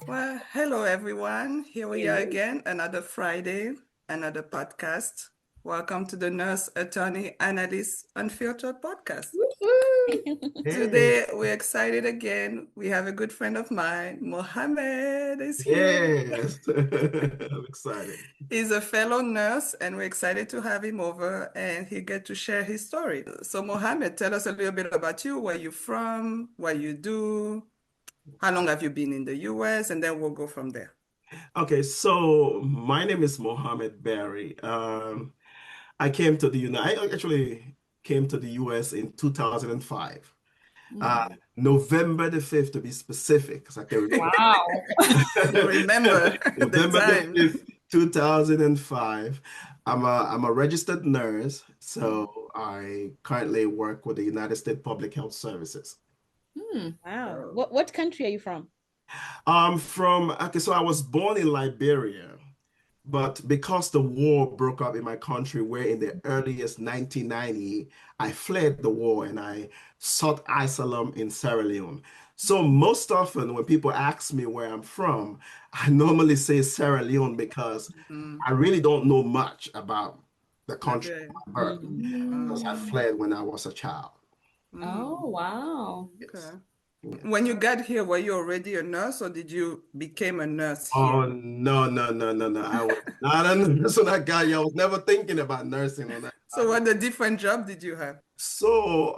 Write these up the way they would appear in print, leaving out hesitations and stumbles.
Well, hello everyone. Here we are again, another Friday, another podcast. Welcome to the Nurse Attorney Analyst Unfiltered podcast. Hey, Today we're excited again. We have a good friend of mine, Mohamed is here. yes, I'm excited. He's a fellow nurse and we're excited to have him over and he get to share his story. So Mohamed, tell us a little bit about you, where you're from, what you do, how long have you been in the US, and then we'll go from there. Okay, so my name is Mohamed Barry. I came to I actually came to the US in 2005. November the 5th to be specific, because I can Wow. You remember the November the time. 5th, 2005. I'm a registered nurse, so I currently work with the United States Public Health Services. Wow. Oh. What country are you from? So I was born in Liberia, but because the war broke up in my country, where in the earliest 1990, I fled the war and I sought asylum in Sierra Leone. So most often when people ask me where I'm from, I normally say Sierra Leone because Mm, I really don't know much about the country okay. of my birth because I Mm. fled when I was a child. Mm, Oh, wow. Yes. okay. Yes. When you got here, were you already a nurse or did you become a nurse here? Oh, no, no, no, no, no. I was not a nurse when I got here. I was never thinking about nursing when I got So here. what the different job did you have? So,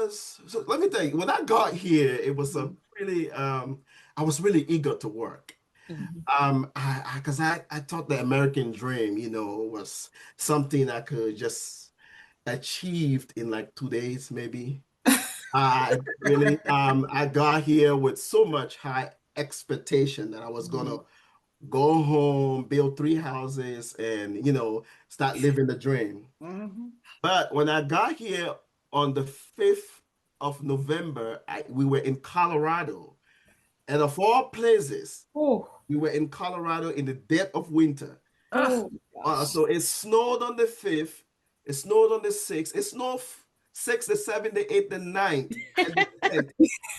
so let me tell you, when I got here, it was a Mhm. really, I was really eager to work. Mhm. Because I thought the American dream, was something I could just achieve in like 2 days, maybe. I got here with so much high expectation that I was gonna go home, build three houses, and start living the dream. Mhm. But when I got here on the 5th of November, we were in Colorado. And of all places, Oh, we were in Colorado in the dead of winter. Ah, oh gosh. So it snowed on the 5th, it snowed on the 6th, it snowed 6th, the 7th, the 8th, the 9th, and the 10th.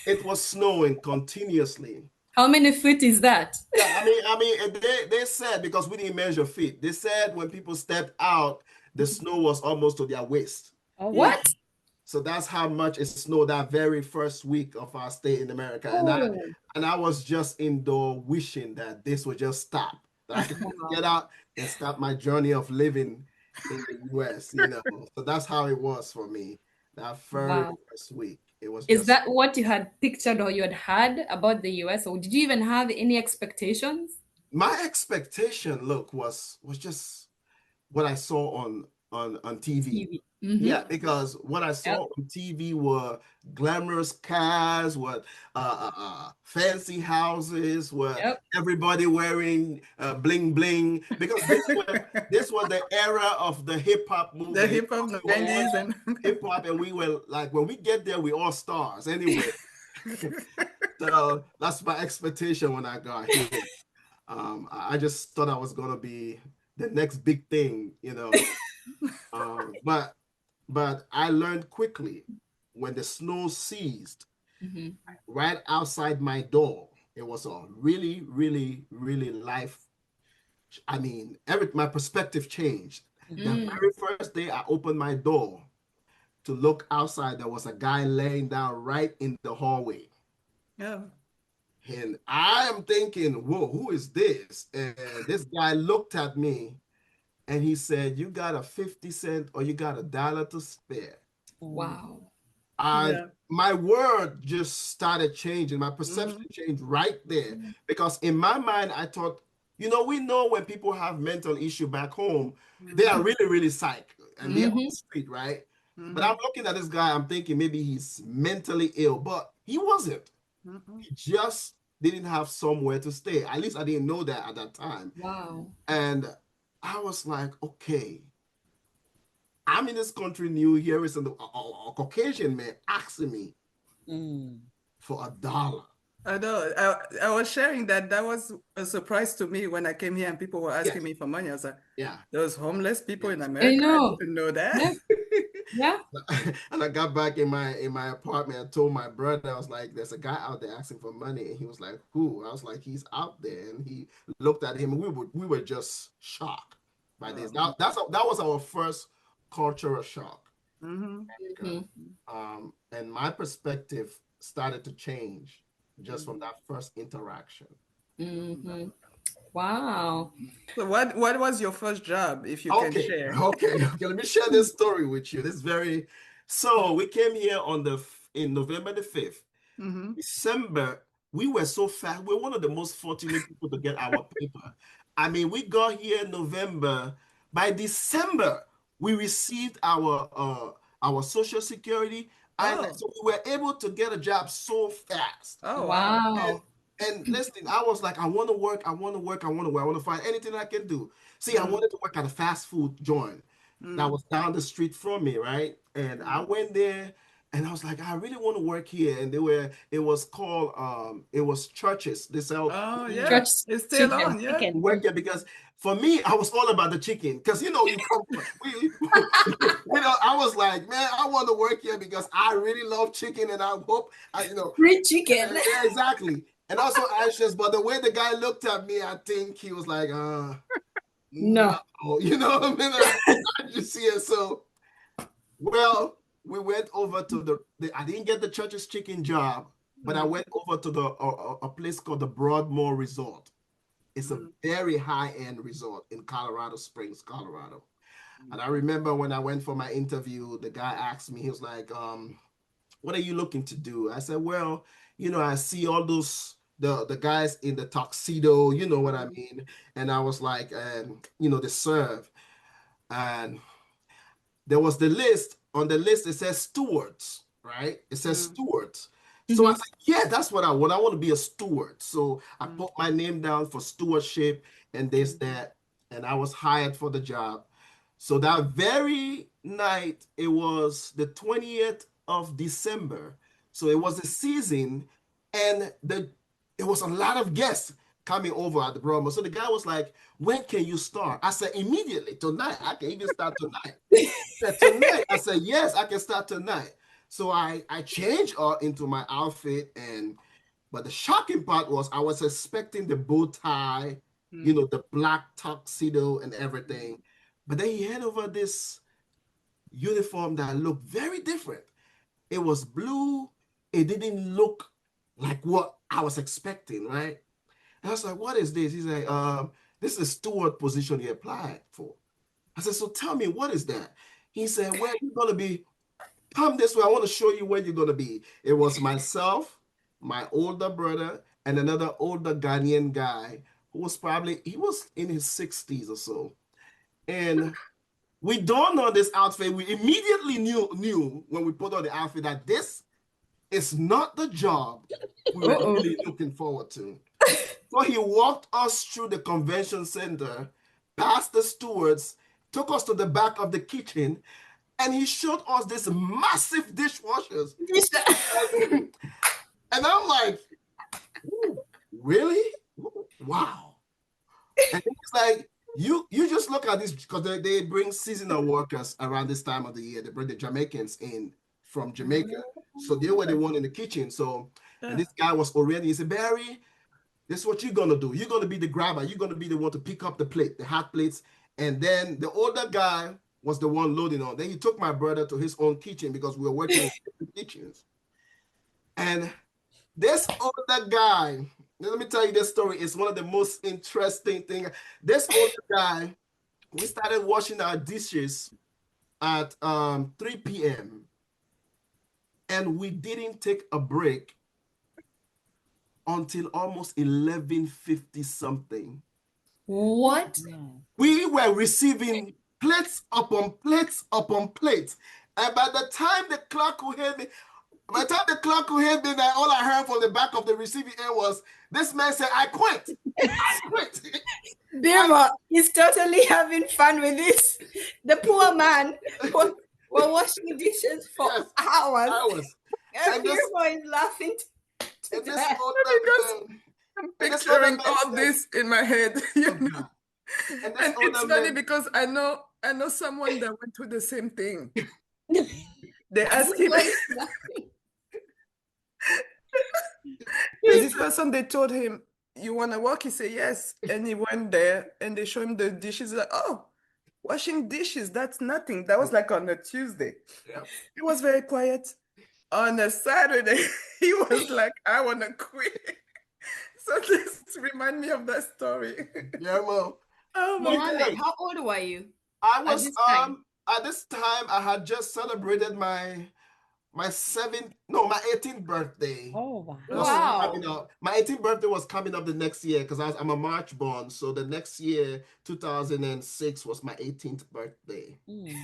It was snowing continuously. How many feet is that? Yeah, they said, because we didn't measure feet, they said when people stepped out, the snow was almost to their waist. Oh, yeah. what? So that's how much it snowed that very first week of our stay in America. Oh, And I was just indoor wishing that this would just stop, that I could just wow. get out and start my journey of living in the US. So that's how it was for me. That very Wow. first week, it was Is just that what you had pictured or you had heard about the US, or did you even have any expectations? my expectation, look, was just what I saw on TV. TV. Yeah, Mm-hmm. because what I Yep. saw on TV were glamorous cars, what fancy houses, were Yep. everybody wearing bling bling. Because this was the era of the hip hop The movement. hip hop We were 90s watching and hip hop, and we were like, when we get there, we all stars anyway. So that's my expectation when I got here. I just thought I was gonna be the next big thing. But I learned quickly when the snow ceased Mm-hmm. right outside my door. It was a really, really, really life. I mean, my perspective changed. The Mm. very first day I opened my door to look outside, there was a guy laying down right in the hallway. yeah. And I am thinking, whoa, who is this? And this guy looked at me and he said, "You got a 50 cent or you got $1 to spare?" Wow. And Yeah. my word just started changing. My perception Mhm. changed right there because in my mind, I thought, we know when people have mental issue back home, they are Mhm. really, really psych and they're on Mm-hmm. the street, right? But I'm Mhm. looking at this guy, I'm thinking maybe he's mentally ill, but he wasn't. Mhm. He just didn't have somewhere to stay. At least I didn't know that at that time. Wow. And I was like, okay, I'm in this country new. Here is a Caucasian man asking me for $1. I know. I was sharing that was a surprise to me when I came here and people were asking Yes, me for money. I was like, yeah, those homeless people in yes. I America? I know. didn't know that. Yep. Yeah. And I got back in my apartment and told my brother, I was like, there's a guy out there asking for money. And he was like, who? I was like, he's out there. And he looked at him and we were just shocked by this. That was our first cultural shock. Mm-hmm. And my perspective started to change just from that first interaction. Mm-hmm. Wow. So what was your first job, if you can Okay, share? okay. Let me share this story with you. This is very so we came here in November the 5th. Mm-hmm. December, we were so fast. We're one of the most fortunate people to get our paper. I mean, we got here in November. By December, we received our social security, and Oh, so we were able to get a job so fast. oh wow. And Wow. and listen, I was like, I want to work, I want to work, I want to work, I want to find anything I can do. See, I Mm-hmm. wanted to work at a fast food joint that was down the street from me, right? And I Mm-hmm. went there and I was like, I really want to work here. And it was called it was churches. They sell Oh we Church yeah, it's still chicken. on, yeah. Chicken. work there because for me, I was all about the chicken. Because you come we I was like, man, I want to work here because I really love chicken and I hope Free chicken. yeah, exactly. And also anxious, but the way the guy looked at me, I think he was like, no, No. you know what I mean? I just see it. So, well, we went over to I didn't get the church's chicken job, but I Mm-hmm. went over to a place called the Broadmoor Resort. It's a very high-end resort in Colorado Springs, Colorado. And I remember when I went for my interview, the guy asked me, he was like, what are you looking to do? I said, well, I see all those the guys in the tuxedo, you know what I Mm-hmm. mean? And I was like, they serve. And there was the list. On the list, it says stewards, right? It says Mm-hmm. stewards. So I Mhm. said, yeah, that's what I want. I want to be a steward. So I Mm-hmm. put my name down for stewardship and this, that, and I was hired for the job. So that very night, it was the 20th of December. So it was a season, and it was a lot of guests coming over at the Bromo. So the guy was like, when can you start? I said, immediately, tonight. I can even start tonight. Said, tonight. I said, yes, I can start tonight. So I changed into my outfit, but the shocking part was I was expecting the bow tie, the black tuxedo and everything. But then he had over this uniform that looked very different. It was blue. It didn't look like what I was expecting, right? And I was like, what is this? He's like, this is a steward position he applied for. I said, so tell me, what is that? He said, well, you're going to be, come this way. I want to show you where you're going to be. It was myself, my older brother, and another older Ghanaian guy who he was in his 60s or so. And we donned on this outfit. We immediately knew when we put on the outfit that this is not the job we were Uh-oh. really looking forward to. So he walked us through the convention center, past the stewards, took us to the back of the kitchen, and he showed us this massive dishwashers. And I'm like, really? Wow. And it's like, you just look at this because they bring seasonal workers around this time of the year. They bring the Jamaicans in from Jamaica. So they were the one in the kitchen. So, and Yeah. this guy was already, he said, Barry, this is what you're going to do. You're going to be the grabber. You're going to be the one to pick up the plate, the hot plates. And then the older guy was the one loading on. Then he took my brother to his own kitchen because we were working in different kitchens. And this older guy, let me tell you this story. It's one of the most interesting things. This older guy, we started washing our dishes at 3 p.m. and we didn't take a break until almost 11:50 something. What? We were receiving plates upon plates upon plates. And by the time the clock will hit me, all I heard from the back of the receiving end was, this man said, I quit. I quit. Birma is totally having fun with this. The poor man was washing dishes for Yes, hours. And And this, Birma is laughing to and this death. Because older man, I'm and this older picturing man all said, this in my head, oh God. And this And it's older funny man, because I know someone that went through the same thing. They asked him, Why is laughing? this person, they told him, you want to work? He said, yes. And he went there and they showed him the dishes. Like, oh, washing dishes, that's nothing. That was like on a Tuesday. Yeah. He was very quiet. On a Saturday, he was like, I want to quit. So this remind me of that story. Yeah, well, Oh my God. Mohammed, how old were you I at was this time? at this time I had just celebrated my 18th birthday. Oh, wow. Was Oh, coming Wow. up. My 18th birthday was coming up the next year because I'm a March born. So the next year, 2006, was my 18th birthday. Mm.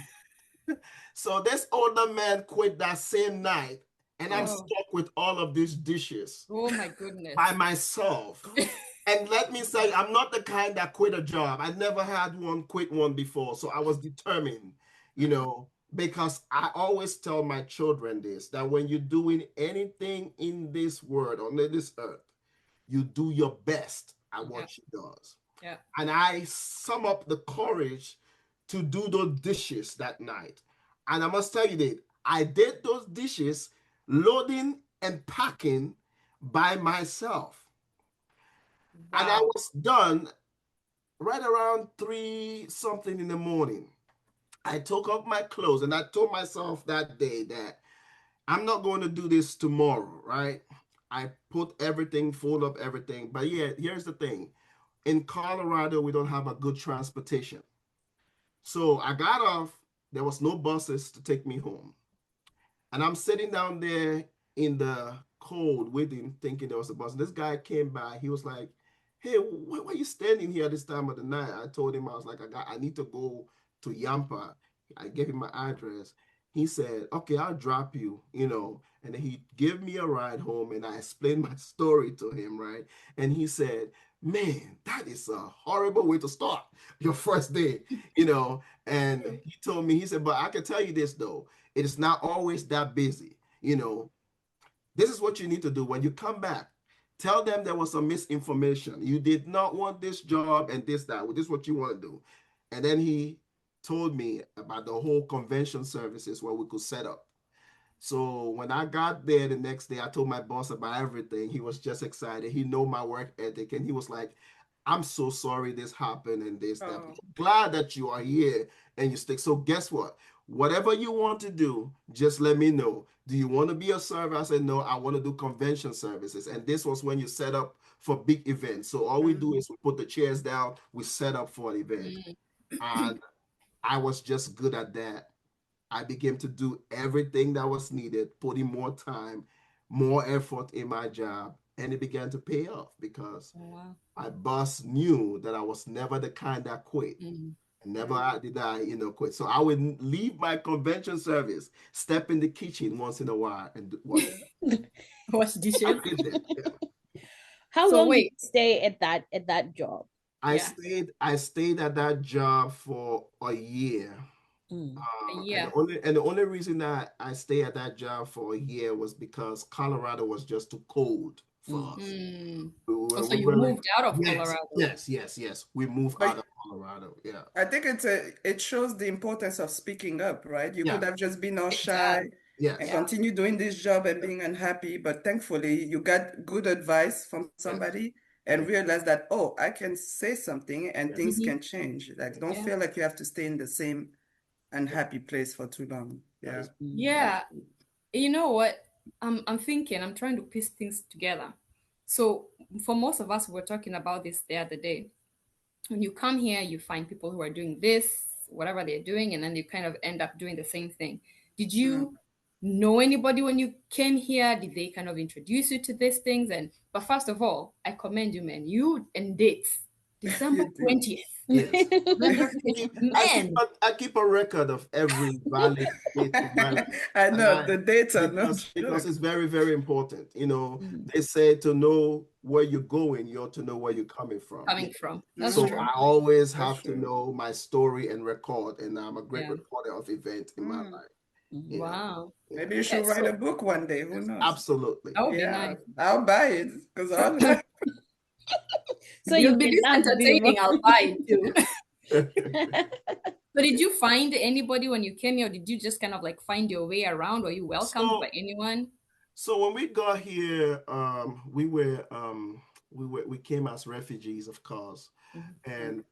So this older man quit that same night, and I'm Oh, stuck with all of these dishes oh my goodness. by myself. And let me say, I'm not the kind that quit a job. I never had one quit one before. So I was determined, because I always tell my children this, that when you're doing anything in this world, on this earth, you do your best at Yeah. what she does. Yeah. And I sum up the courage to do those dishes that night. And I must tell you that I did those dishes, loading and packing by myself. And I Wow. was done right around 3 something in the morning. I took off my clothes and I told myself that day that I'm not going to do this tomorrow, right? I put everything, fold up everything. But yeah, here's the thing. In Colorado, we don't have a good transportation. So I got off. There was no buses to take me home. And I'm sitting down there in the cold waiting, thinking there was a bus. This guy came by. He was like, "Hey, why are you standing here at this time of the night?" I told him, I was like, I need to go to Yampa. I gave him my address. He said, "Okay, I'll drop you, And then he gave me a ride home and I explained my story to him, right? And he said, "Man, that is a horrible way to start your first day, And he told me, he said, "But I can tell you this though. It is not always that busy. This is what you need to do when you come back. Tell them there was some misinformation. You did not want this job and this, that. This is what you want to do." And then he told me about the whole convention services where we could set up. So when I got there the next day, I told my boss about everything. He was just excited. He know my work ethic, and he was like, "I'm so sorry this happened and this, that. But oh, I'm glad that you are here and you stick." So guess what? Whatever you want to do, just let me know. Do you want to be a server? I said, "No, I want to do convention services." And this was when you set up for big events. So all we do is we put the chairs down, we set up for an event. Mm. And I was just good at that. I began to do everything that was needed, putting more time, more effort in my job, and it began to pay off because Oh, wow. my boss knew that I was never the kind that quit. Mm. Never did I, quit. So I would leave my convention service, step in the kitchen once in a while, and wash. Wash I dishes. did that. Yeah. How So long did wait. you stay at that job? I Yeah. stayed at that job for a year. Mm. A And year. the only reason that I stayed at that job for a year was because Colorado was just too cold for us. Mm. We Oh, so were you very, moved out of yes, Colorado. yes. We moved but out of Colorado. Yeah. I think it shows the importance of speaking up, right? You could Yeah. have just been all It does. shy and Yes. Yeah. continue doing this job and being unhappy, but thankfully you got good advice from Yes. somebody and realized that, oh, I can say something and Yes. things Mhm. can change. Like, don't Yeah. feel like you have to stay in the same unhappy place for too long. That Yeah. is Yeah. You know what? I'm thinking, I'm trying to piece things together. So for most of us, we were talking about this the other day. When you come here, you find people who are doing this, whatever they're doing, and then you kind of end up doing the same thing. Did you know anybody when you came here? Did they kind of introduce you to these things? But first of all, I commend you, man. You and dates, December You do. 20th. yes. December 20th. Man. I keep a record of every valid date in my life. I And know the dates are no because joke. it's very, very important. Mm. They say to know where you're going, you ought to know where you're coming from. Coming from. That's So true. I always That's have to true. know my story and record, and I'm a great Yeah. recorder of events in my life. Wow. Yeah. Maybe you Okay, should write a so book one day. Who Yes, knows? absolutely. that would be Yeah, nice. I'll buy it because all that. So You'll you be can this now do entertaining, I'll buy it too. So did you find anybody when you came here, or did you just kind of like find your way around? Were you welcomed by So anyone? so when we got here, we came as refugees, of course, Mhm. and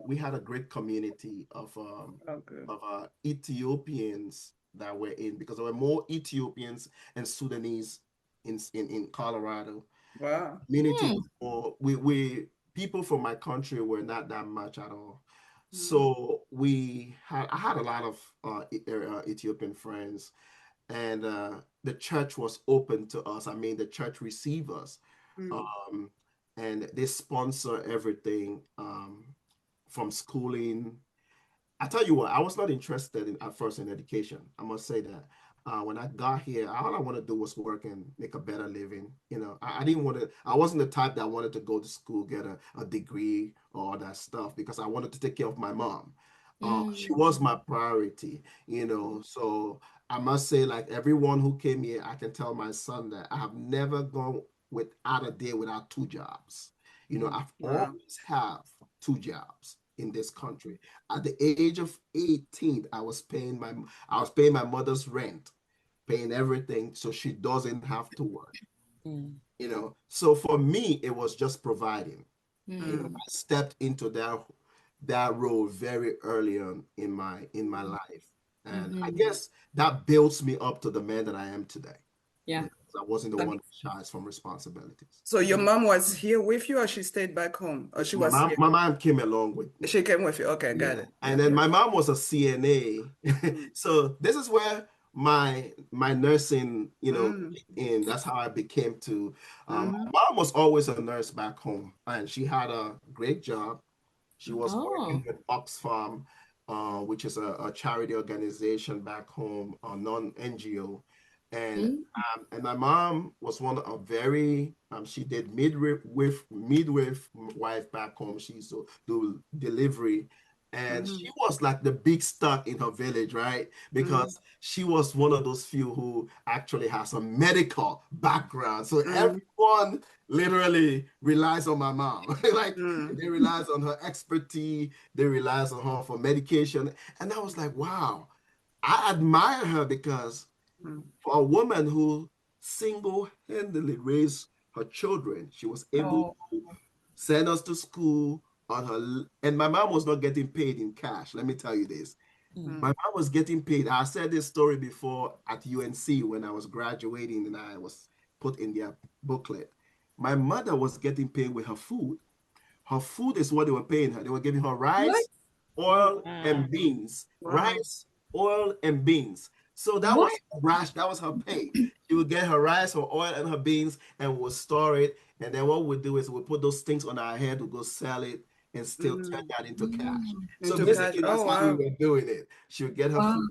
we had a great community Okay. of Ethiopians that were in, because there were more Ethiopians and Sudanese in Colorado. Wow. Community Hmm. was more, we people from my country were not that much at all. Mm, So I had a lot of Ethiopian friends, and the church was open to us. I mean, the church received us, mm, um, and they sponsor everything, from schooling. I tell you what, I was not interested in at first in education. I must say that. When I got here, all I want to do was work and make a better living. I didn't want to. I wasn't the type that wanted to go to school, get a degree or all that stuff, because I wanted to take care of my mom. She was Mm. my priority. So I must say, like everyone who came here, I can tell my son that I have never gone without a day without two jobs. mm. I've Wow. always have two jobs in this country. At the age of 18, I was paying my mother's rent, paying everything so she doesn't have to work. Mm. So for me, it was just providing. Mm, I stepped into that role very early on in my life. And I Mm-hmm. guess that builds me up to the man that I am today. Yeah. 'Cause I wasn't the so, one that shies from responsibilities. so your mom was here with you, or she stayed back home, or she My was mom, here? my mom came along with me. She came with you. Okay, got Yeah. it. And Yeah, then yeah. my mom was a CNA. Mm, So this is where my nursing, mm, kicked in. That's how I became to mm, my mom was always a nurse back home, and she had a great job. She mm, was Oh. working with Oxfam, which is a charity organization back home, a non-NGO. And Mm. my mom was one of very she did midwife wife back home. She used to do delivery, and she mm, was like the big stock in her village, right? mm, Because she was one of those few who actually has a medical background. So mm, everyone literally relies on my mom. Like mm, they relies on her expertise, they relies on her for medication. And I was like, wow, I admire her, because mm. for a woman who single-handedly raised her children, she was able Oh. to send us to school on her. And my mom was not getting paid in cash. Let me tell you this. Mm. My Mm, mom was getting paid. I said this story before at UNC when I was graduating and I was put in their booklet. My mother was getting paid with her food. Her food is what they were paying her. They were giving her What? rice, Oh, oil, wow. and beans. wow. Rice, oil, and beans. So that What? was her that was her pay. She would get her rice, her oil, and her beans, and we'll store it. And then what we'll do is we'll put those things on our head, we'll go sell it, and still turn Mm. that into cash. Mm. So Into cash. basically, that's Oh, how we wow. were doing it. She would get her Wow. food,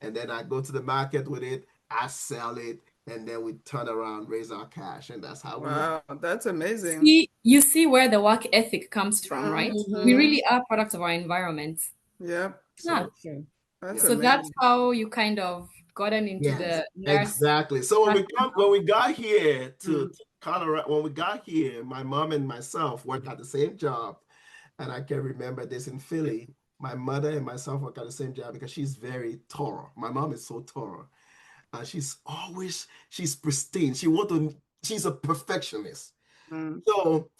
and then I go to the market with it, I sell it, and then we turn around, raise our cash, and that's how we were. Wow, that's amazing. See, you see where the work ethic comes from, Mm, right? We mm. Mm-hmm. really are products of our environment. Yep, Huh. So, True. that's yeah. So that's amazing. how you kind of gotten into Yes, the nurse exactly. So practice. when we got here to Mm, Colorado, when we got here, my mom and myself worked at the same job, and I can remember this in Philly. My mother and myself work at the same job because she's very thorough. My mom is so thorough, and she's pristine. She's a perfectionist. mm. So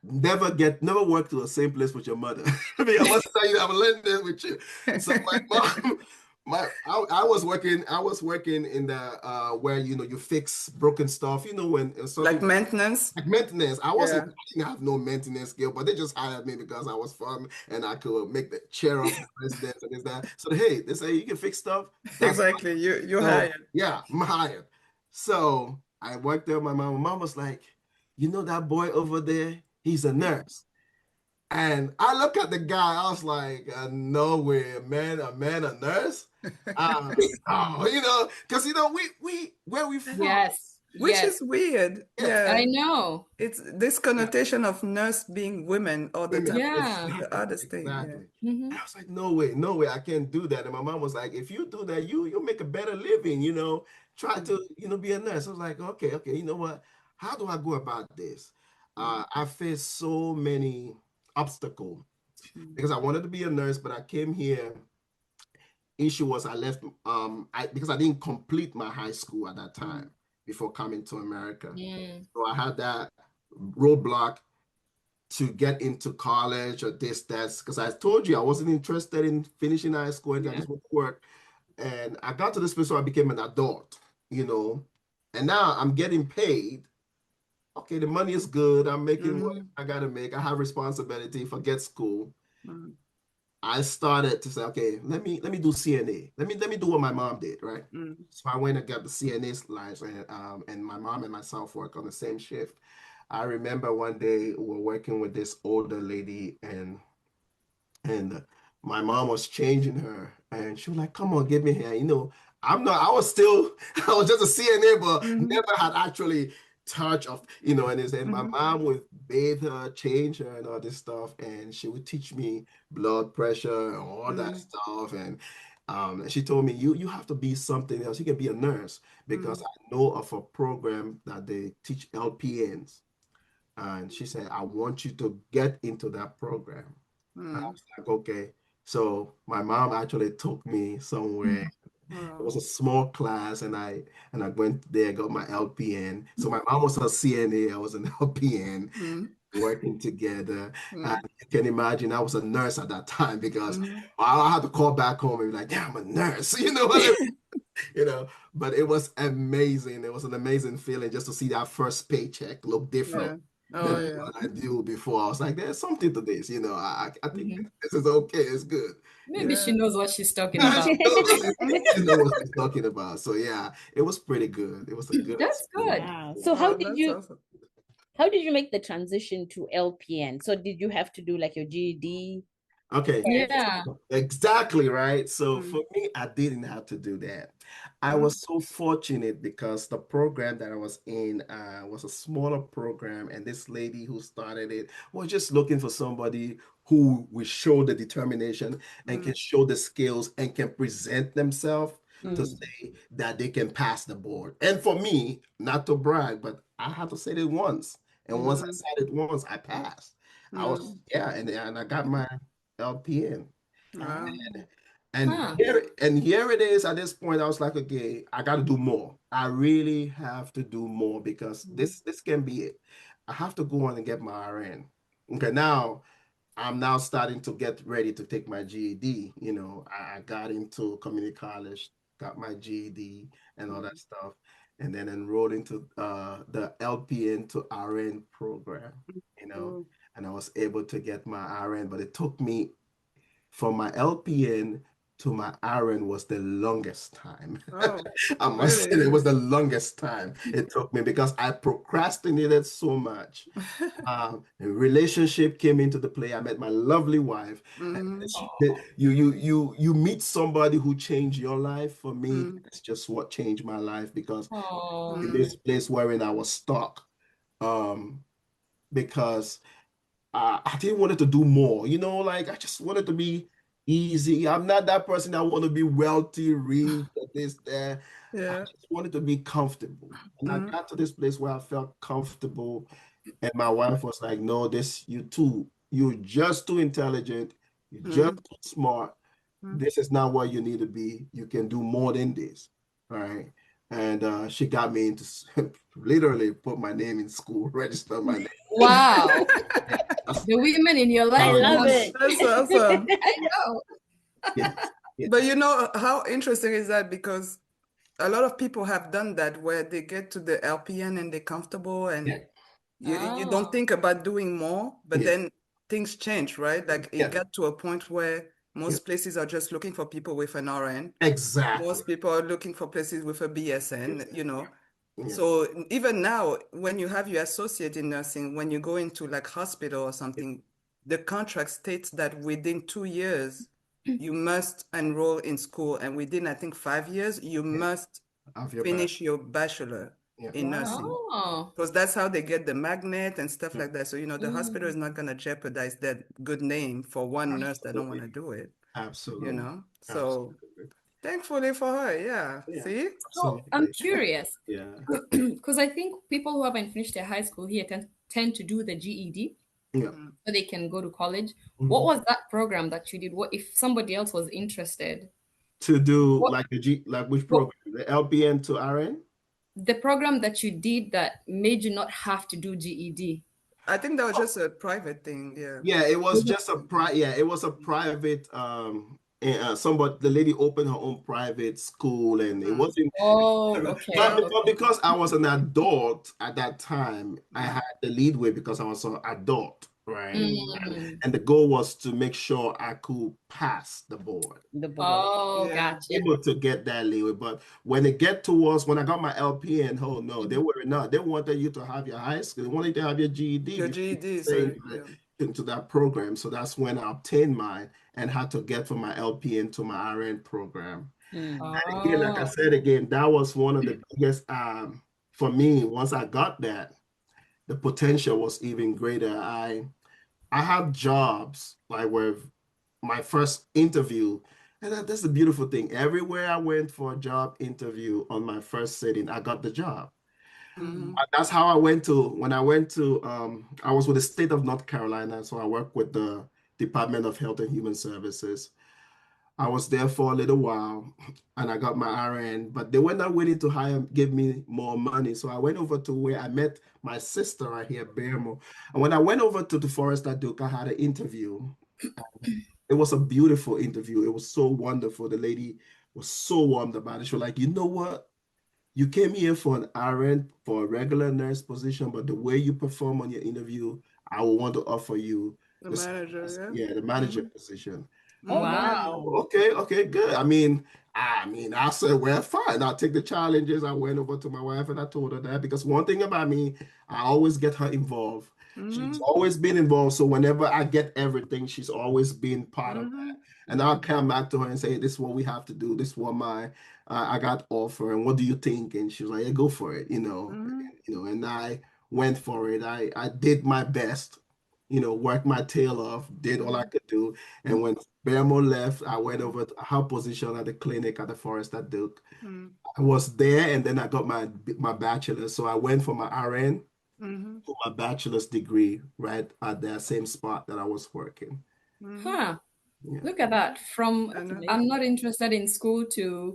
never work to the same place with your mother. I mean, I must tell you, I've learned this with you. So my mom, I was working in the where you fix broken stuff. When Like something maintenance? like maintenance. Yeah, I didn't have no maintenance skill, but they just hired me because I was fun and I could make the cheer up the residents and this that. So hey, they say you can fix stuff. That's exactly. You so hired. yeah, I'm hired. So I worked there with my mom. My mom was like, that boy over there, he's a nurse. And I look at the guy, I was like, no way, a nurse? Oh, because we where we from? Yes, Which yes, is weird. Yeah, Yeah, I know. it's this yeah, connotation of nurse being women all the women. time. It's Yeah. the Exactly, oddest thing. Yeah. exactly. Hmm. And I was like, no way, I can't do that. And my mom was like, if you do that, you'll make a better living, try Mm, to, be a nurse. I was like, okay, you know what? How do I go about this? mm, I faced so many obstacles because I wanted to be a nurse, but I came here. Issue was I left because I didn't complete my high school at that time before coming to America. Mm. So I had that roadblock to get into college or this, that's because I told you I wasn't interested in finishing high school and I just went to work. And I got to this place where I became an adult, and now I'm getting paid. Okay, the money is good. I'm making what I gotta make. I have responsibility. Forget school. I started to say, okay, let me do CNA. Let me do what my mom did, right? So I went and got the CNA license, and my mom and myself work on the same shift. I remember one day we were working with this older lady, and my mom was changing her, and she was like, "Come on, give me here." I'm not. I was still. I was just a CNA, but never had actually touch of, and my mom would bathe her, change her, and all this stuff, and she would teach me blood pressure and all that stuff, and she told me, "You have to be something else. You can be a nurse because I know of a program that they teach LPNs." And she said, "I want you to get into that program." I was like, okay. So my mom actually took me somewhere. It was a small class, and I went there, got my LPN. So my mom was a CNA, I was an LPN, working together. And you can imagine I was a nurse at that time because I had to call back home and be like, yeah, I'm a nurse. You know what I mean? But it was amazing. It was an amazing feeling just to see that first paycheck look different Yeah. Oh, than yeah. what I do before. I was like, there's something to this. I think this is okay. It's good. Maybe she knows what she's talking She about. knows what she's talking about. So yeah, it was pretty good. It was a good That's good. experience. Wow. So Oh, that's awesome. how did you make the transition to LPN? So did you have to do like your GED Okay, first? Yeah. exactly right. So for me, I didn't have to do that. I was so fortunate because the program that I was in was a smaller program, and this lady who started it was just looking for somebody who will show the determination and can show the skills and can present themselves to say that they can pass the board. And for me, not to brag, but I had to say it once. And once I said it once, I passed. I was, yeah, and I got my LPN. Wow. And Huh. here it is at this point. I was like, okay, I got to do more. I really have to do more because this can be it. I have to go on and get my RN. Okay, now I'm now starting to get ready to take my GED. I got into community college, got my GED and all that stuff, and then enrolled into the LPN to RN program. You know, Oh, and I was able to get my RN, but it took me from my LPN to my RN was the longest time. oh, I must say really? it was the longest time it took me because I procrastinated so much. A relationship came into the play. I met my lovely wife. And you meet somebody who changed your life. For me, it's just what changed my life because Oh. in this place wherein I was stuck, um, because I didn't want it to do more, like I just wanted to be easy. I'm not that person that want to be wealthy, rich, or this, that. I Yeah. just wanted to be comfortable. And I got to this place where I felt comfortable. And my wife was like, no, you're just too intelligent. You're just too smart. This is not where you need to be. You can do more than this. All right. And she got me into literally put my name in school, register my name. Wow. That's The women in your life I how it love is. it. That's awesome. I know. Yes. Yes. But you know how interesting is that? Because a lot of people have done that where they get to the LPN and they're comfortable and Yeah. you Oh. don't think about doing more, but Yeah. then things change, right? Like it Yeah. got to a point where Yeah. most places are just looking for people with an RN. Exactly. Most people are looking for places with a BSN, Yeah. So even now, when you have your associate in nursing, when you go into like hospital or something, the contract states that within 2 years, you must enroll in school. And within, I think, 5 years, you Yeah. must Of your back. finish your bachelor Yeah. in nursing. Oh. Because that's how they get the magnet and stuff Yeah. like that. So, the hospital is not going to jeopardize that good name for one nurse that don't want Absolutely. to do it, Absolutely. So Absolutely. thankfully for her, yeah. Yeah. See? So I'm Absolutely. curious Yeah. because I think people who haven't finished their high school here tend to do the GED. Yeah. so they can go to college. What Mhm. was that program that you did? What if somebody else was interested? To do What like like which what program? The LPN to RN? the program that you did that made you not have to do GED? I think that was just a private thing. Yeah. Yeah, it was Mhm. just it was a private somebody the lady opened her own private school and it Mm. wasn't Oh, but okay, okay. because I was an adult at that time, I Mm. had the lead way because I was an adult, right? Mm. And the goal was to make sure I could pass the board, The board. Oh, Yeah. gotcha. able to get that leeway. But when it get towards when I got my LPN, oh no, they were not. They wanted you to have your high school. They wanted you to have your GED Your before you GED, stay so into yeah. into that program. So that's when I obtained mine and had to get from my LPN to my RN program. Mm. And again, like I Oh. said again, that was one of the biggest for me. Once I got that, the potential was even greater. I have jobs like where my first interview, and that's the beautiful thing. Everywhere I went for a job interview on my first sitting, I got the job. Mm-hmm. That's how I went to when I went to I was with the state of North Carolina, so I worked with the Department of Health and Human Services. I was there for a little while and I got my RN, but they were not willing to give me more money. So I went over to where I met my sister right here, Bermo. And when I went over to the Forest at Duke, I had an interview. It was a beautiful interview. It was so wonderful. The lady was so warmed about it. She was like, you know what? You came here for an RN for a regular nurse position, but the way you perform on your interview, I will want to offer you The the manager, yeah, the yeah. manager Mm-hmm. position. Oh, Mm-hmm. Wow. wow. Okay, good. I said, well, fine. I'll take the challenges. I went over to my wife and I told her that because one thing about me, I always get her involved. She's Mm-hmm. always been involved. So whenever I get everything, she's always been part of Mm-hmm. that. And I'll come back to her and say, this is what we have to do. This is what I got offer. And what do you think? And she was like, yeah, go for it, Mm-hmm. and I went for it. I did my best, worked my tail off, did all I could do. And when Bermo left, I went over to her position at the clinic at the Forest at Duke. Mm-hmm. I was there, and then I got my bachelor's. So I went for my RN Mm-hmm. for my bachelor's degree right at that same spot that I was working. Mm-hmm. Huh. Yeah. Look at that. From I That's know. I'm amazing. not interested in school to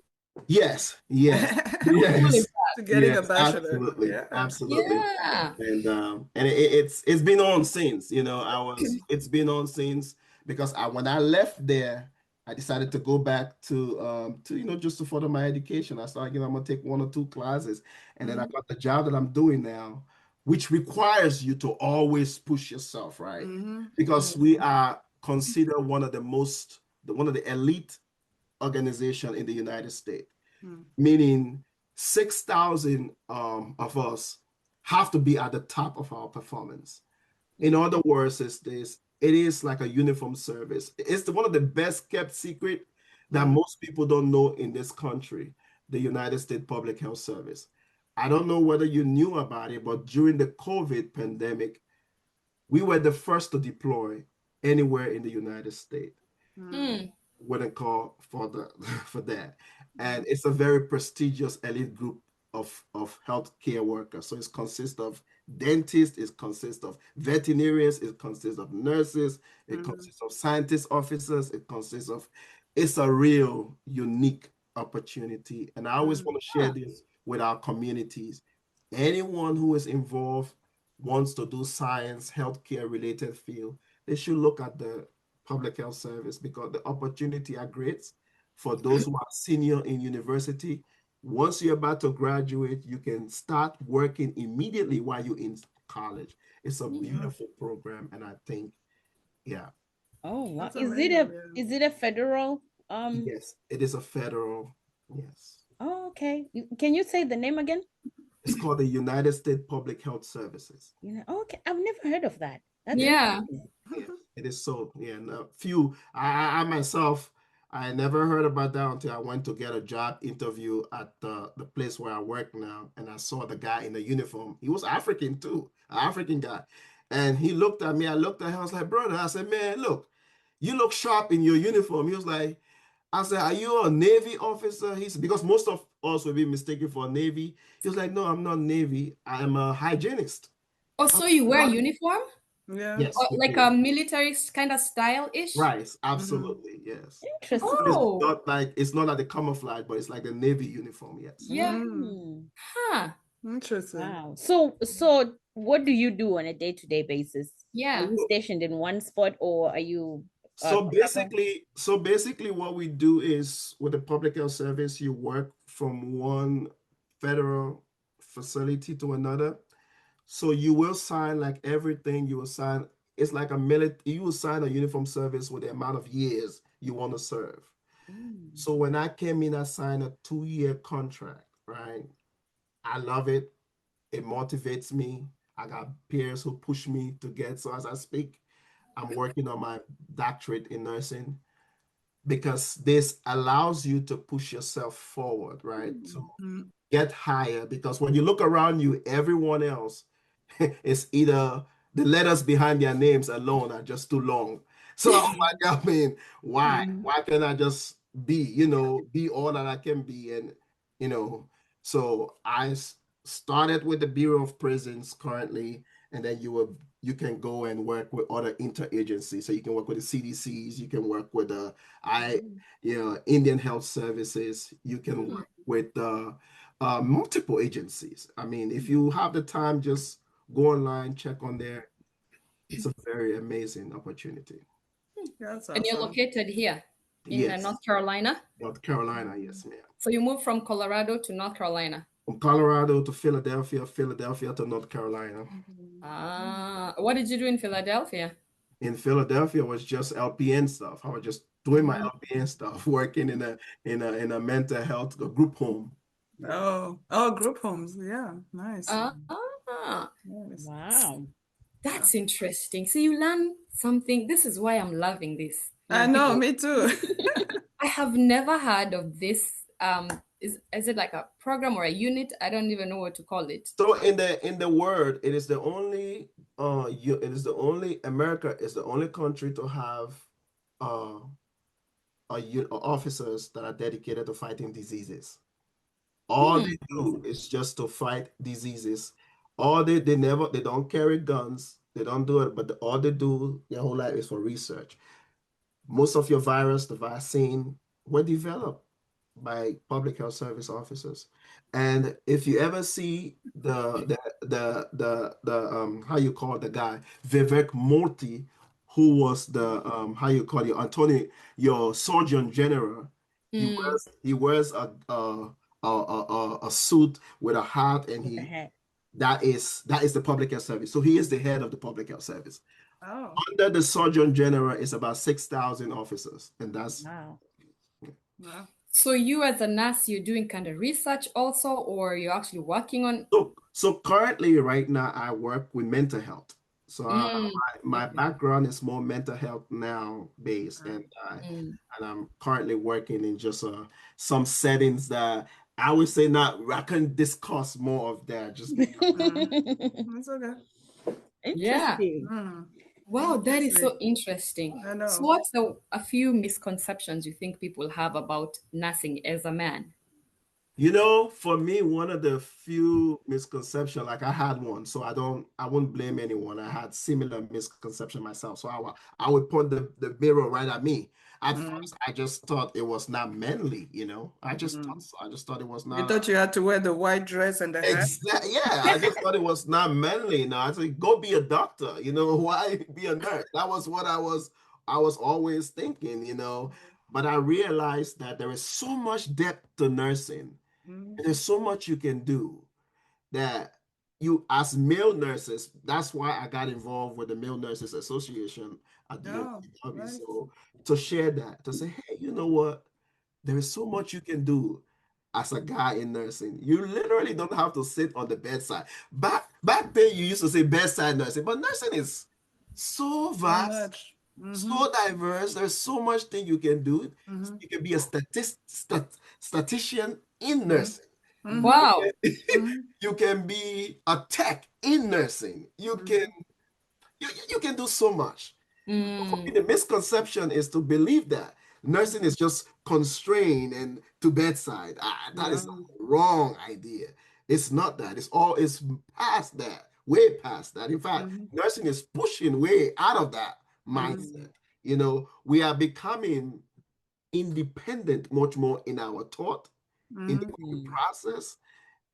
Yes, yes, how cool is yes, To getting a yes, bachelor. absolutely, Yeah. absolutely. yeah. And it's been on since, it's been on since because when I left there, I decided to go back to just to further my education. I started, I'm gonna take one or two classes, and then I Mm-hmm. got the job that I'm doing now, which requires you to always push yourself, right? Mm-hmm. Because Mm. we are considered one of the elite organization in the United States, Mm-hmm. meaning 6,000 of us have to be at the top of our performance. In other words, it is like a uniform service. It's one of the best kept secret that Mm-hmm. most people don't know in this country, the United States Public Health Service. I don't know whether you knew about it, but during the COVID pandemic, we were the first to deploy anywhere in the United States Hmm. wouldn't call for the for that. Mm-hmm. And it's a very prestigious elite group of healthcare workers. So it consists of dentists, it consists of veterinarians, it consists of nurses, it Mm-hmm. consists of scientist officers, it's a real unique opportunity. And I always want to share Huh. this with our communities. Anyone who is involved wants to do science, healthcare related field, they should look at the public health service because the opportunity are great for those who are senior in university. Once you're about to graduate, you can start working immediately while you're in college. It's a Mm-hmm. beautiful program, and I think, yeah, Oh, wow. That's amazing. Yeah. Is it a federal yes, it is a federal, yes. Oh, okay. Can you say the name again? It's called the United States Public Health Services. Oh, okay. I've never heard of that. That's Yeah. Yeah. amazing. Yes, it is so. Yeah, and a few. I myself, I never heard about that until I went to get a job interview at the place where I work now, and I saw the guy in the uniform. He was African too, an African guy, and he looked at me. I looked at him. I was like, brother. I said, man, look, you look sharp in your uniform. He was like, I said, are you a Navy officer? He said, because most of us will be mistaken for a Navy. He was like, no, I'm not Navy. I'm a hygienist. Oh, so you wear uniform? Yeah. Yes, Or we like do. a military kind of style-ish? Right, Mm-hmm. absolutely, yes. It's Interesting. Oh, it's not like the camouflage, but it's like the Navy uniform, yes. yeah. Mm. Mm, Huh. Interesting. wow. So what do you do on a day-to-day basis? Are Yeah. you stationed in one spot or are you travel? So basically what we do is with the public health service, you work from one federal facility to another. So you will sign like everything you will sign. It's like you will sign a uniform service with the amount of years you want to serve. Mm, So when I came in, I signed a 2-year contract, right? I love it. It motivates me. I got peers who push me to get. So as I speak, I'm working on my doctorate in nursing because this allows you to push yourself forward, right? To Mm. get higher. Because when you look around you, everyone else is either the letters behind their names alone are just too long. So I'm like, I mean, why? Mm. Why can't I just be all that I can be? And, you know, so started with the Bureau of Prisons currently, and then you can go and work with other interagencies. So you can work with the CDCs, you can work with the I, mm, Indian Health Services, you can Hmm. work with multiple agencies. I mean, if you have the time, just go online, check on there. It's a very amazing opportunity. That's And you're awesome. located here in Yes, North Carolina. North Carolina, yes, ma'am. So you moved from Colorado to North Carolina. From Colorado to Philadelphia, Philadelphia to North Carolina. Ah, what did you do in Philadelphia? In Philadelphia was just LPN stuff. I was just doing my Mm. LPN stuff, working in a mental health group home. Yeah. Oh, oh, group homes. Yeah, nice. Ah, Nice. wow. that's interesting. See, you learn something. This is why I'm loving this. I When know, people, me too. I have never heard of this. Is it like a program or a unit? I don't even know what to call it. So in the world, it is the only it is the only America is the only country to have uh officers that are dedicated to fighting diseases. All Hmm. they do is just to fight diseases. All they don't carry guns. They don't do it, but all they do their whole life is for research. Most of your virus, the vaccine, were developed by public health service officers. And if you ever see the how you call the guy Vivek Murthy, who was the how you call your Surgeon General, Mm. he wears a suit with a hat, and With the he hat. that is the public health service. So he is the head of the public health service. Oh, Under the Surgeon General is about 6,000 officers, and that's Wow. wow. So you as a nurse, you're doing kind of research also, or you're actually working on. so currently right now I work with mental health. So Mm. my Okay. background is more mental health now based, Ah, Mm. and I'm currently working in just some settings that I would say not I can discuss more of that just because. mm, it's okay. Yeah. Interesting. Mm, Wow, that is interesting. so interesting. I So, know. what's a few misconceptions you think people have about nursing as a man? For me, one of the few misconceptions, like I had one, so I wouldn't blame anyone. I had similar misconception myself. So I would point the mirror right at me. At Mm, first, I just thought it was not manly, mm. I just thought it was You not thought you had to wear the white dress and the hat? exact. Yeah, I just thought it was not manly. No, I said, go be a doctor, why be a nurse? That was what I was always thinking. But I realized that there is so much depth to nursing. Mm. And there's so much you can do that you, as male nurses, that's why I got involved with the Male Nurses Association at the Oh, UNCW. nice. So to share that, to say, hey, you know what? There is so much you can do as a guy in nursing. You literally don't have to sit on the bedside. Back then, you used to say bedside nursing, but nursing is so So vast, much. Mm-hmm. so diverse. There's so much thing you can do. Mm-hmm. You can be a statistician in Mm-hmm. nursing. Mm-hmm. Wow. Mm-hmm. You can be a tech in nursing. You can do so much. For me, Mm. the misconception is to believe that nursing is just constrained and to bedside. That is No. a wrong idea. It's not that. It's past that. way past that. In fact, Mhm. nursing is pushing way out of that Mhm. mindset. You know, we are becoming independent much more in our thought, in the Mhm. way we Mm. process.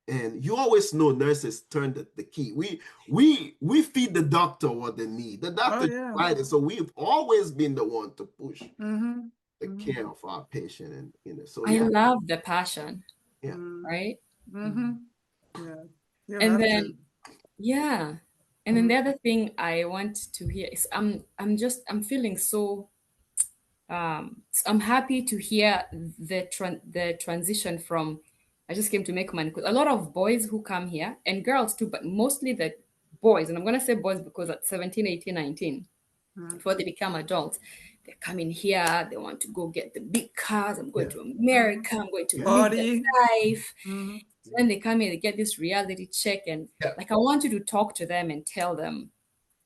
And you always know nurses turn the key. We feed the doctor what they need. The Oh doctor yeah. right, and so we've always been the one to push Mhm. the Mhm. care of our patient, and so I yeah, love the passion, yeah, Mhm. right? Mhm. Yeah. You And have to. then yeah. And then Mhm. the other thing I want to hear is I'm feeling so I'm happy to hear the transition from I just came to make money because a lot of boys who come here and girls too, but mostly the boys, and I'm gonna say boys because at 17, 18, 19, Mhm. before they become adults, they come in here, they want to go get the big cars. I'm going yeah, to Mhm. America, I'm going to yeah, live the Party. life. Mhm. Then they come in, they get this reality check, and yeah, like I want you to talk to them and tell them,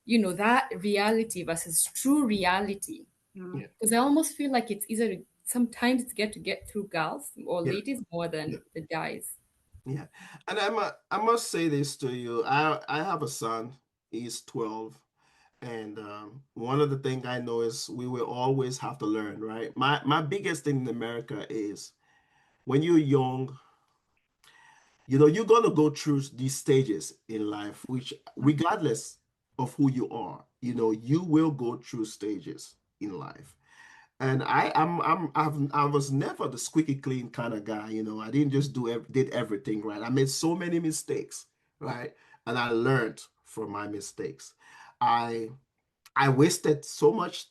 you know, that reality versus true reality Mhm. yeah, because I almost feel like it's easier to sometimes to get through girls or yeah, ladies more yeah, than the guys. yeah. And I must say this to you. I have a son. He's 12. And one of the things I know is we will always have to learn, right? My biggest thing in America is when you're young, you know, you're gonna go through these stages in life, which regardless of who you are, you know, you will go through stages in life. And I was never the squeaky clean kind of guy, you know. I didn't just did everything right. I made so many mistakes, right? And I learned from my mistakes. I I wasted so much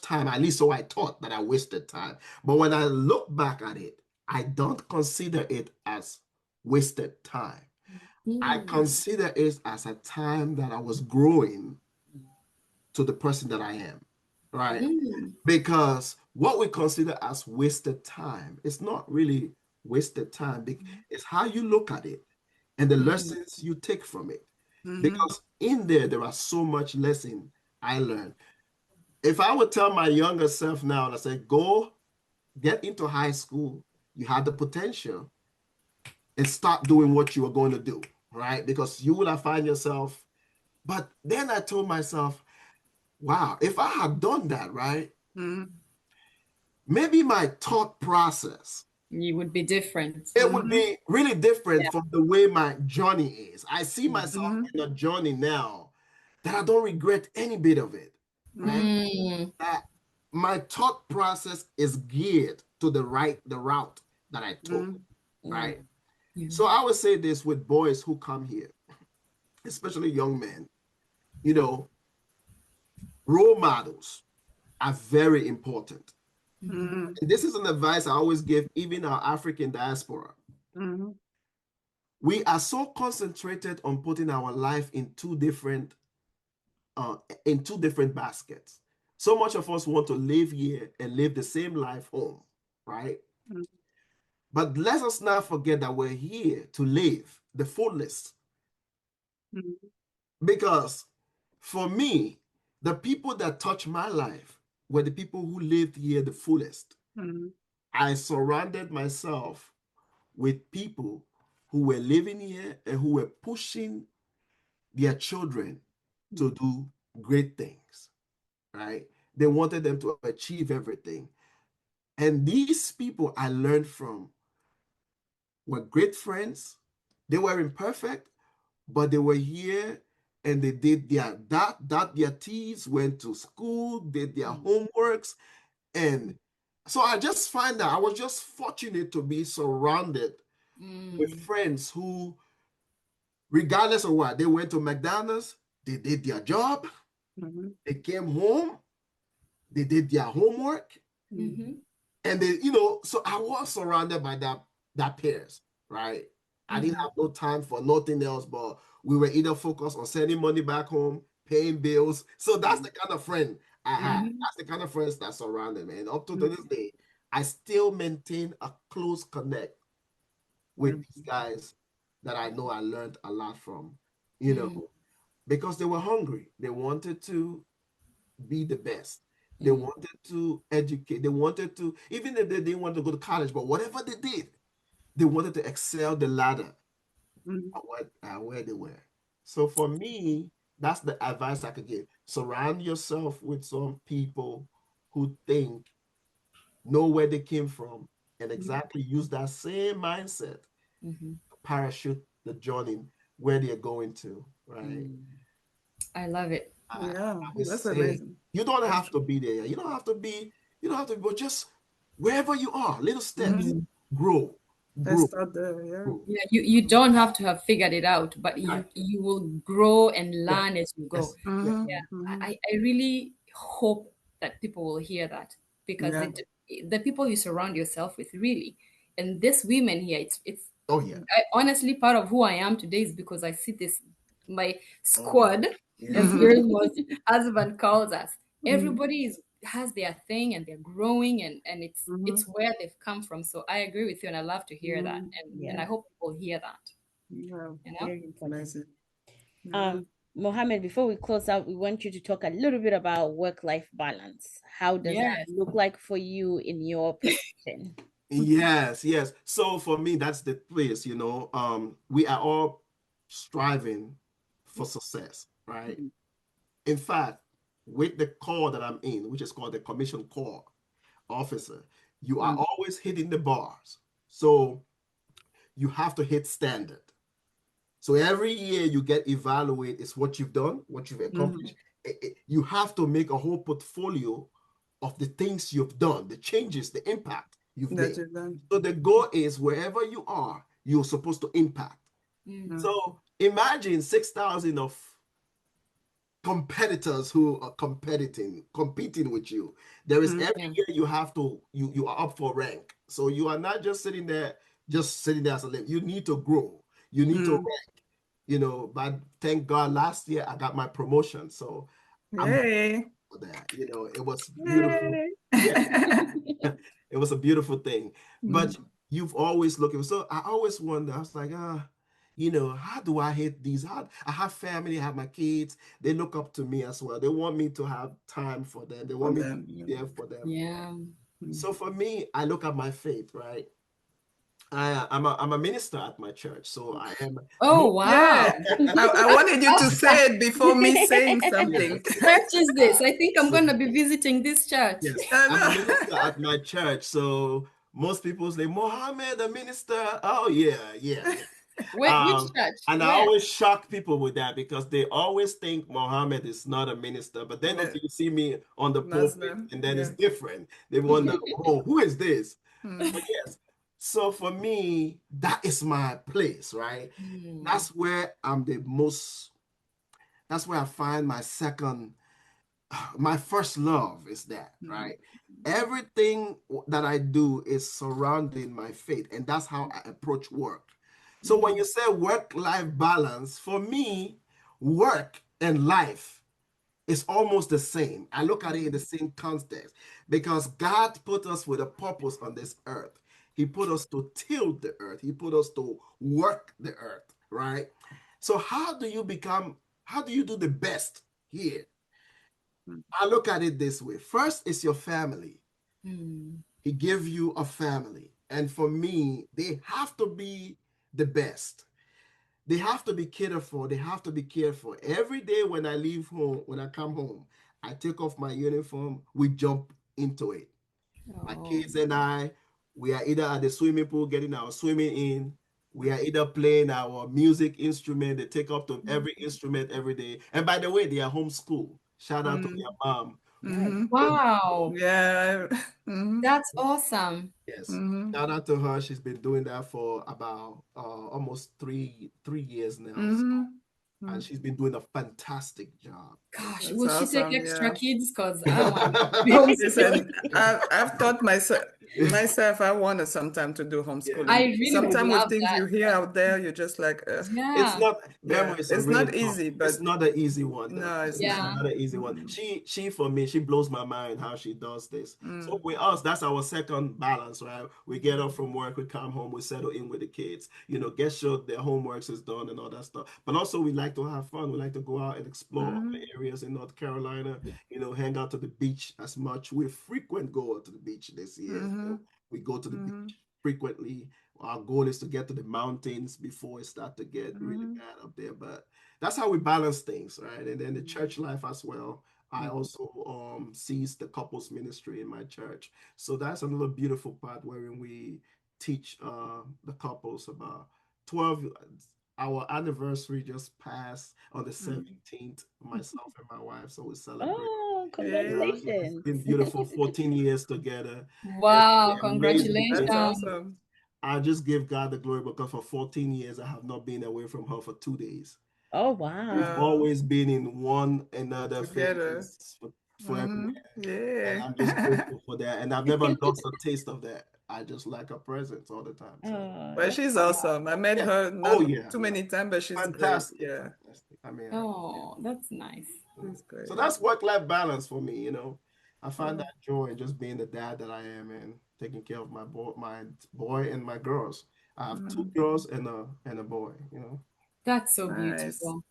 time, at least so I thought that I wasted time. But when I look back at it, I don't consider it as wasted time. I Mm, consider it as a time that I was growing to the person that I am, right? mm, Because what we consider as wasted time is not really wasted time. It's how you look at it and the mm, lessons you take from it. Mhm. Because in there are so much lesson I learned. If I would tell my younger self now, and I say, go get into high school, you have the potential, and start doing what you are going to do, right? Because you will have find yourself. But then I told myself, wow, if I had done that, right, Mhm. maybe my thought process, you would be different. it would Mhm. be really different Yeah. from the way my journey is. I see Mm. myself Mhm. in a journey now that I don't regret any bit of it, right? Mhm. Mm, That my thought process is geared to the route that I took, Mhm. right? Mm. yeah. So I would say this with boys who come here, especially young men, you know, role models are very important. Mhm. Mhm. And this is an advice I always give even our African diaspora. Mhm. We are so concentrated on putting our life uh in two different baskets. So much of us want to live here and live the same life home, right? Mhm. But let us not forget that we're here to live the fullest. Mhm. Because for me, the people that touched my life were the people who lived here the fullest. Mhm. I surrounded myself with people who were living here and who were pushing their children to do great things, right? They wanted them to achieve everything. And these people I learned from were great friends. They were imperfect, but they were here and they did their teens, went to school, did their Mm. homeworks. And so I just find that I was just fortunate to be surrounded with Mm, friends who, regardless of what, they went to McDonald's, they did their job, Mhm. they came home, they did their homework, Mhm. mhm, and they, you know, so I was surrounded by that pairs, right? I didn't mhm, have no time for nothing else, but we were either focused on sending money back home, paying bills. So that's the kind of friend I had. Mhm. That's the kind of friends that surrounded me. And up to Mhm. this day, I still maintain a close connect with these Mhm. guys that I know I learned a lot from, you know, mm, because they were hungry. They wanted to be the best. They Mm. wanted to educate. They wanted to, even if they didn't want to go to college, but whatever they did, they wanted to excel the ladder Mhm. at where they were. So for me, that's the advice I could give. Surround yourself with some people who think, know where they came from, and exactly use that same mindset Mhm. to parachute the journey where they're going to, right? Mm. I love it. Yeah, I would that's say amazing. you don't That's have to true. be there. You don't have to be, but just wherever you are, little steps, Mm-hmm. Mhm. grow, Let's grow, start there. Yeah. grow. Yeah, you don't have to have figured it out, but Right. you will grow and Yeah. learn as you go. Yes. Yeah. Mm-hmm. Yeah, Mm-hmm. I really hope that people will hear that because Yeah. the people you surround yourself with really, and this women here, it's Oh yeah. honestly part of who I am today is because I see this my Oh squad, as yes. Mm-hmm. Girl's husband calls us. Mm-hmm. Everybody is has their thing and they're growing and Mm-hmm. it's where they've come from. So I agree with you and I love to hear that and Yeah, I hope people hear that. Yeah. You know? very important. Amazing. Yeah. Um, Mohammed, before we close out, we want you to talk a little bit about work-life balance. How does that Yes. look like for you in your profession? Yes, yes. So for me, that's the place, we are all striving for success, right? In fact, with the corps that I'm in, which is called the Commission Corps Officer, you are Mm-hmm. always hitting the bars. So you have to hit standard. So every year you get evaluated is what you've done, what you've Mm-hmm. accomplished. You have to make a whole portfolio of the things you've done, the changes, the impact you've That made. you've done. So the goal is wherever you are, you're supposed to impact. Mm. Mm-hmm. So imagine 6,000 of competitors who are competing with you. There is every Yeah. year you have to you are up for rank. So you are not just sitting there as a limb. You need to grow. You need to Mm-hmm. rank. But thank God last year I got my promotion. So I'm Yay. for that. It was beautiful. Yay. Yeah, it was a beautiful thing. But Mm-hmm. you've always looking. So I always wonder. I was like, how do I hit these? How I have family, I have my kids. They look up to me as well. They want me to have time for them. They For want me to them. be Yeah. there for them. Yeah. Mm. So for me, I look at my faith, right? I'm a minister at my church, so I am Oh more. Yeah. wow. I wanted you to say it before me saying Yes, something. Church is this? I think I'm so gonna be visiting this church. yes, I I'm a know. minister at my church, so most people say, Mohammed, a minister. Oh yeah, yeah, yeah. Which Um, church? and I Where? always shock people with that because they always think Mohammed is not a minister. But then No, until you see me on the pulpit, Muslim. and then it's Yeah. different. They wonder, oh, who is this? Mm. But yes, so for me, that is my place, right? Mm. That's where I'm the most, that's where I find my my first love is that, Mm. right? Everything that I do is surrounding my faith, and that's how I approach work. So when Mm. you say work-life balance, for me, work and life is almost the same. I look at it in the same context because God put us with a purpose on this earth. He put us to till the earth. He put us to work the earth, right? So how do you do the best here? Mm. I look at it this way. First is your family. Mm. He gave you a family. And for me, they have to be the best. They have to be catered for. They have to be cared for. Every day when I leave home, when I come home, I take off my uniform, we jump into it. My Oh. kids and I, we are either at the swimming pool getting our swimming in, we are either playing our music instrument. They take up to every instrument every day. And by the way, they are homeschooled. Shout out to Mm. their mom. Nice. Mm-hmm. Wow. Yeah. Mm-hmm. That's awesome. Yes. Mm-hmm. Shout out to her. She's been doing that for about almost three years now. So, Mm-hmm. and she's been doing a fantastic job. Gosh, That's will she take awesome. extra Yeah. kids? Because I don't want to be homeschooled. Listen, I've taught myself I wanted sometime to do Yeah. I homeschooling. really would Sometimes with love things that. you hear out there, you're just like, It's Yeah. not Emma yeah, is a it's real not talk. easy, It's but not an easy one though. no, it's It's not. Yeah. not an easy one. Mm-mm. She for me, she blows my mind how she does this. So Mm. with us, that's our second balance, right? We get up from work, we come home, we settle in with the kids, get sure their homework is done and all that stuff. But also we like to have fun. We like to go out and explore other Mm-hmm. areas in North Carolina, hang out to the beach as much. We frequent go out to the beach this year. Mm-hmm. So we go to the Mm-hmm. beach frequently. Our goal is to get to the mountains before it start to get really Mhm. bad up there. But that's how we balance things, right? And then the church life as well. I also sees the couples ministry in my church. So that's another beautiful part wherein we teach the couples about 12. Our anniversary just passed on the 17th, myself and my wife. So we celebrate. Oh, Yeah, Yeah, it's congratulations. been beautiful. 14 years together. It's Wow, been amazing. that's congratulations. awesome. I just give God the glory because for 14 years I have not been away from her for 2 days. Oh, We've wow. always been in one another Together. faces for everywhere. And Yeah. I'm just grateful for that. And I've never lost a taste of that. I just like her presence all the time. So Oh, Well, that's she's awesome. I met yeah. her Oh not yeah, too yeah. many times, but she's great. Fantastic, Yeah, fantastic. I mean, Oh, that's nice. she's so great. that's work-life balance for me, you know. I find Yeah. that joy in just being the dad that I am and taking care of my boy and my girls. I have two Mhm. girls and a boy, you know. That's so Nice. beautiful.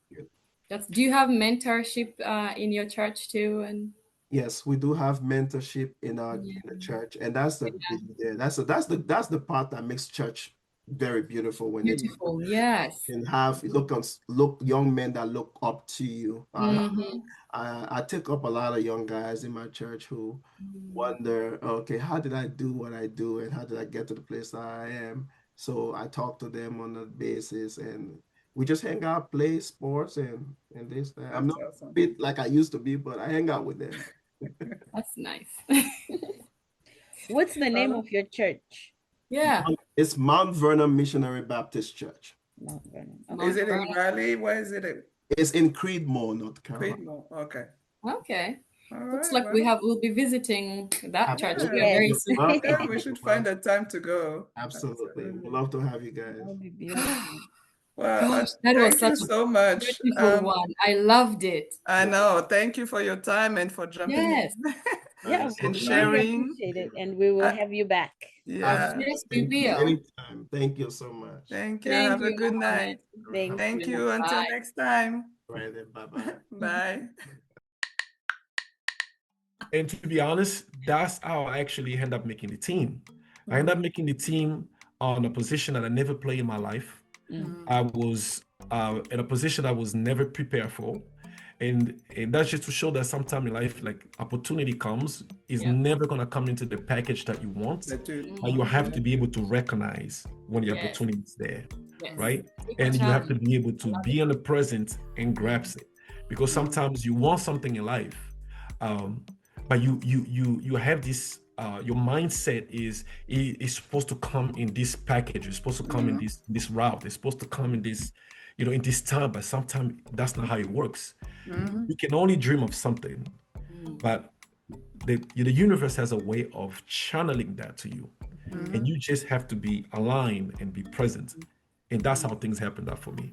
That's, do you have mentorship in your church too? And Yes, we do have mentorship yeah, in the church, and that's the part that makes church very beautiful when it beautiful. Yes. can have look young men that look up to you. Mm-hmm. I take up a lot of young guys in my church who wonder, okay, how did I do what I do, and how did I get to the place that I am? So I talk to them on a basis, and we just hang out, play sports, and this that. I'm That's not awesome. fit like I used to be, but I hang out with them. That's nice. What's the name Well, of your church? Yeah, It's Mount Vernon Missionary Baptist Church. Mount Vernon. is Mount Okay. it in Vernon. Raleigh? Where is it in It's in Creedmoor, North Carolina. Creedmoor? Okay. Okay. All Looks right. like Well, we'll be visiting that church yeah. here Absolutely. very Would Yes. soon. love to. Yeah, we should Would find love- a time to go. Absolutely. We'd Absolutely. love to have you guys. That would be beautiful. Well, Gosh, that was thank you such a so much. beautiful one. I loved it. I know. Thank you for your time and for jumping Yes. in Yeah, So and we really glad. sharing. appreciate it, and we will Uh, have you back. yeah. Yes, we Thank you. will. Anytime. Thank you so much. Thank you. Thank Have a you, good Mohammed. night. Have Thank a Thank good you. you. Until Bye. next time. right then. Bye bye. Bye. And to be honest, that's how I actually end up making the team. I end Mm, up making the team on a position that I never played in my life. Mm. I was in a position I was never prepared for. And that's just to show that sometime in life, like opportunity comes, is Yeah. never gonna come into the package that you want. The two. But you have to Mhm. be able to recognize when the Yes. opportunity is there, Yes. right? Take your And you have to time. be able to be in the present and grasp it. Because sometimes you want something in life, but you have this your mindset is supposed to come in this package, it's supposed to come in this route, it's supposed to come in this, in this time, but sometimes that's not how it works. Mhm. You can only dream of something, but the universe has a way of channeling that to you, and you just have to be aligned and be present, and that's how things happen that for me.